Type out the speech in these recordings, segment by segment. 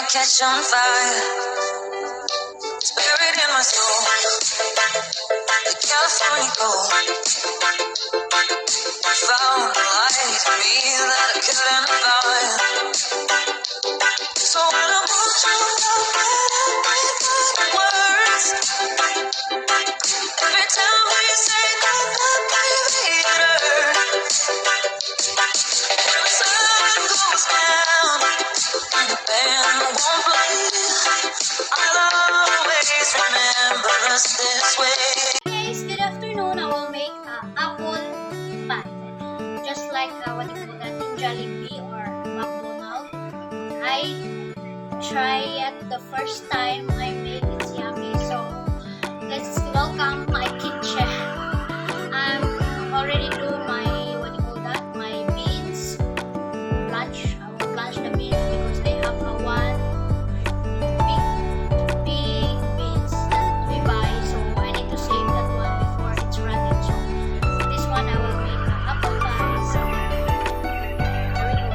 catch on fire. It's buried in my soul. The California gold found a light in me that I couldn't find. So when I want you love with words, every time we say that, baby, it hurts. When the sun goes down and the band won't play, I'll always remember us this way. Guys, good afternoon. I will make apple pie. Just like what you call that in Jollibee or McDonald's. I try it the first time I made it's yummy. So let's welcome my kitchen. I'm already do my what you call that my beans blanch. I will blanch the beans because they have a one big beans that we buy. So I need to save that one before it's running. So this one I will make apple pie. So there we go.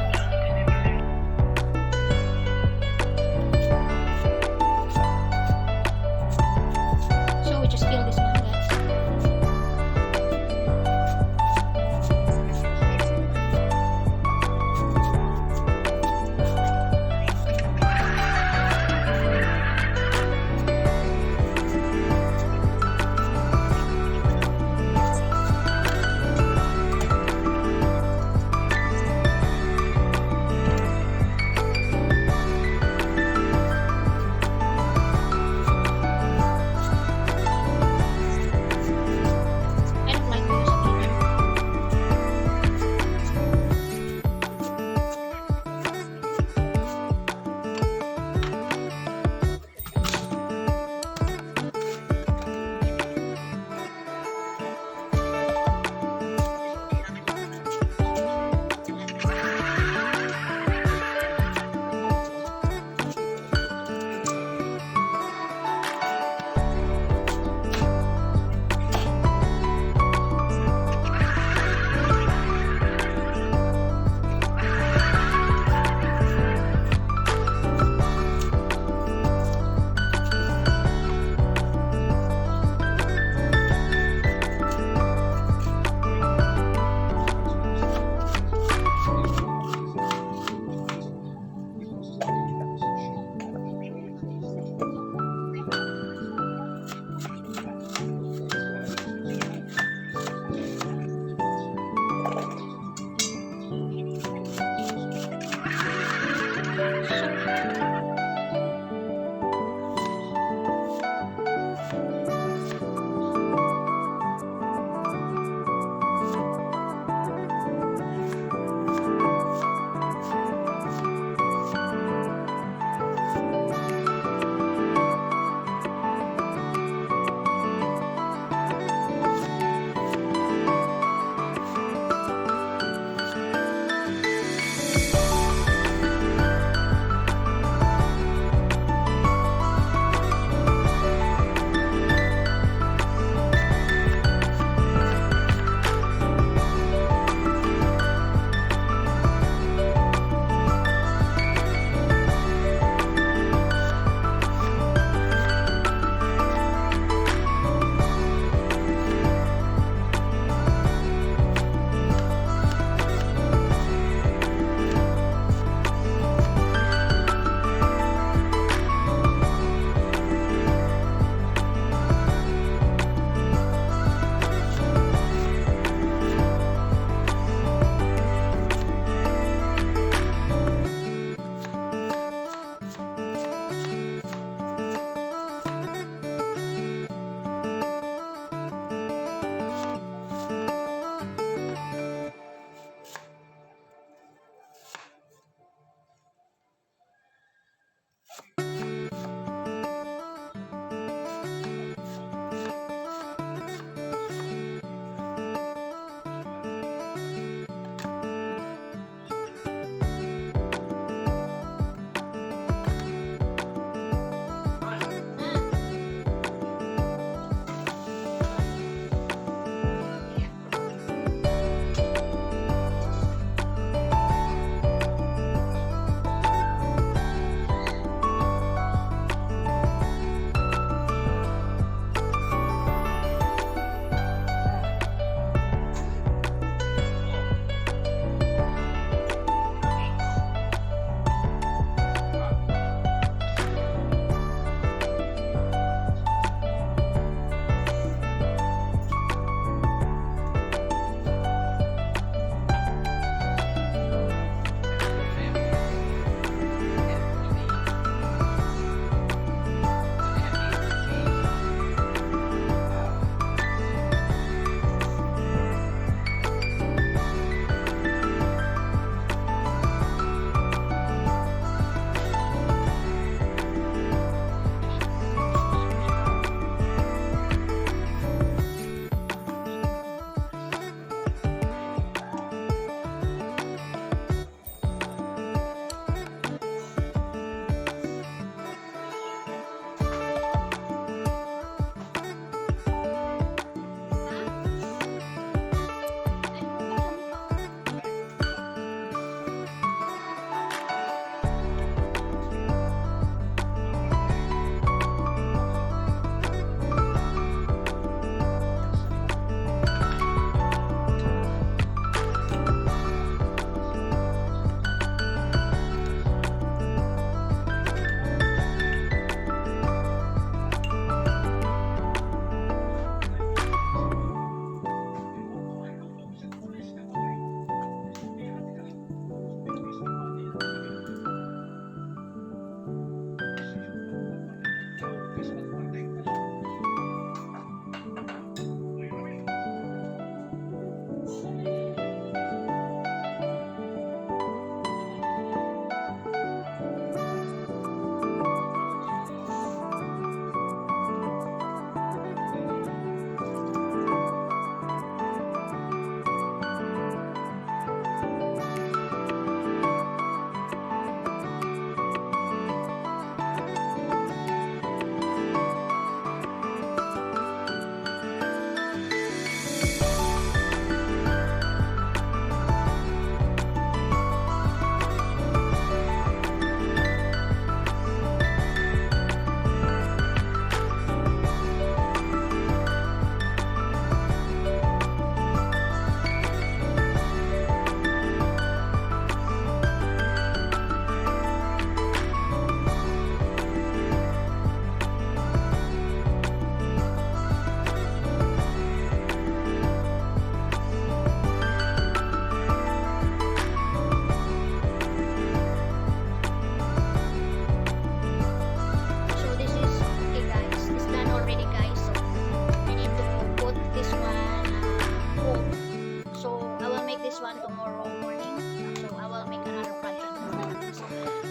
one tomorrow morning. So I will make another project. So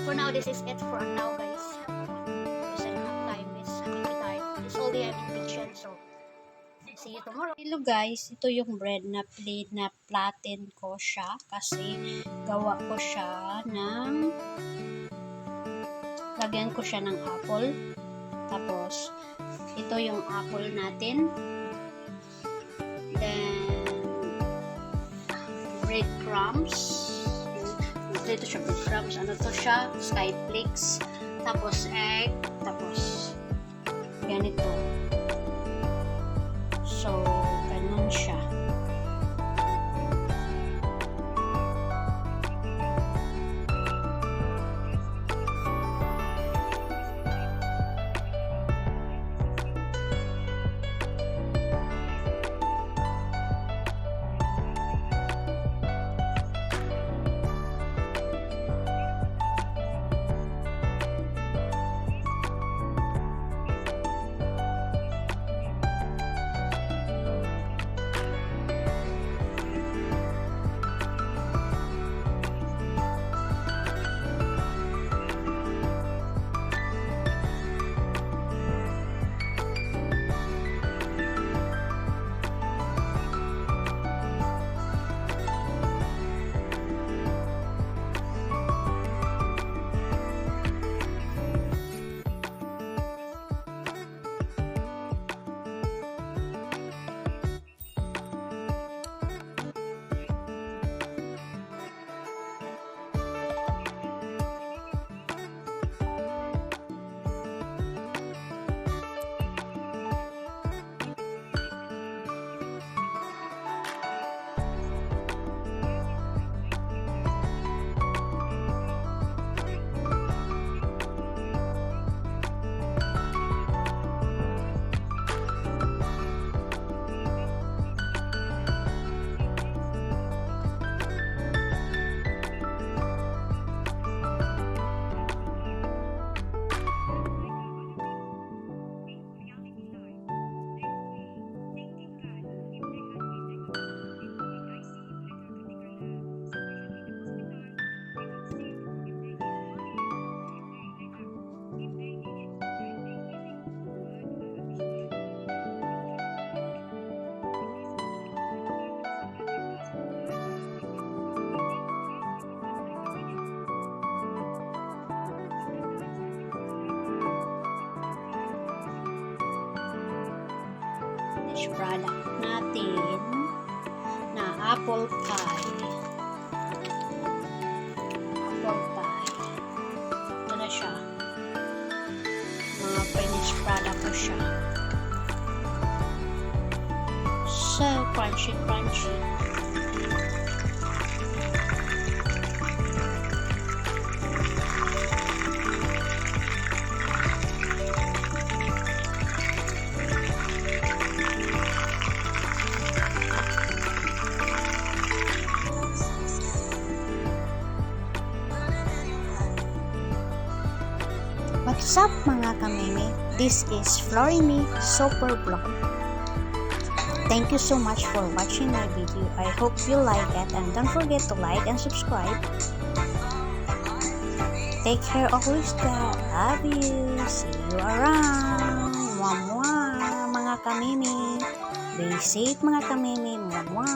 for now, this is it for now, guys. Because I don't have time. It's tired. It's all day I'm in kitchen. So see you tomorrow. Hello guys, ito yung bread na plate na flatten ko siya kasi gawa ko siya ng lagyan ko siya ng apple. Tapos ito yung apple natin. Then breadcrumbs. Ito siya breadcrumbs. Ano to siya? Sky flakes. Tapos egg. Tapos ganito. So, ganun siya. Product natin na apple pie. Apple pie. Ito na siya. Mga finished product ko siya. So, crunchy, crunchy. What's up mga kameme? This is FloreMae Soper Vlog. Thank you so much for watching my video. I hope you like it and don't forget to like and subscribe. Take care always, God. Love you. See you around. Mwah mwah mga kameme. Be safe mga kameme. Mwah mwah.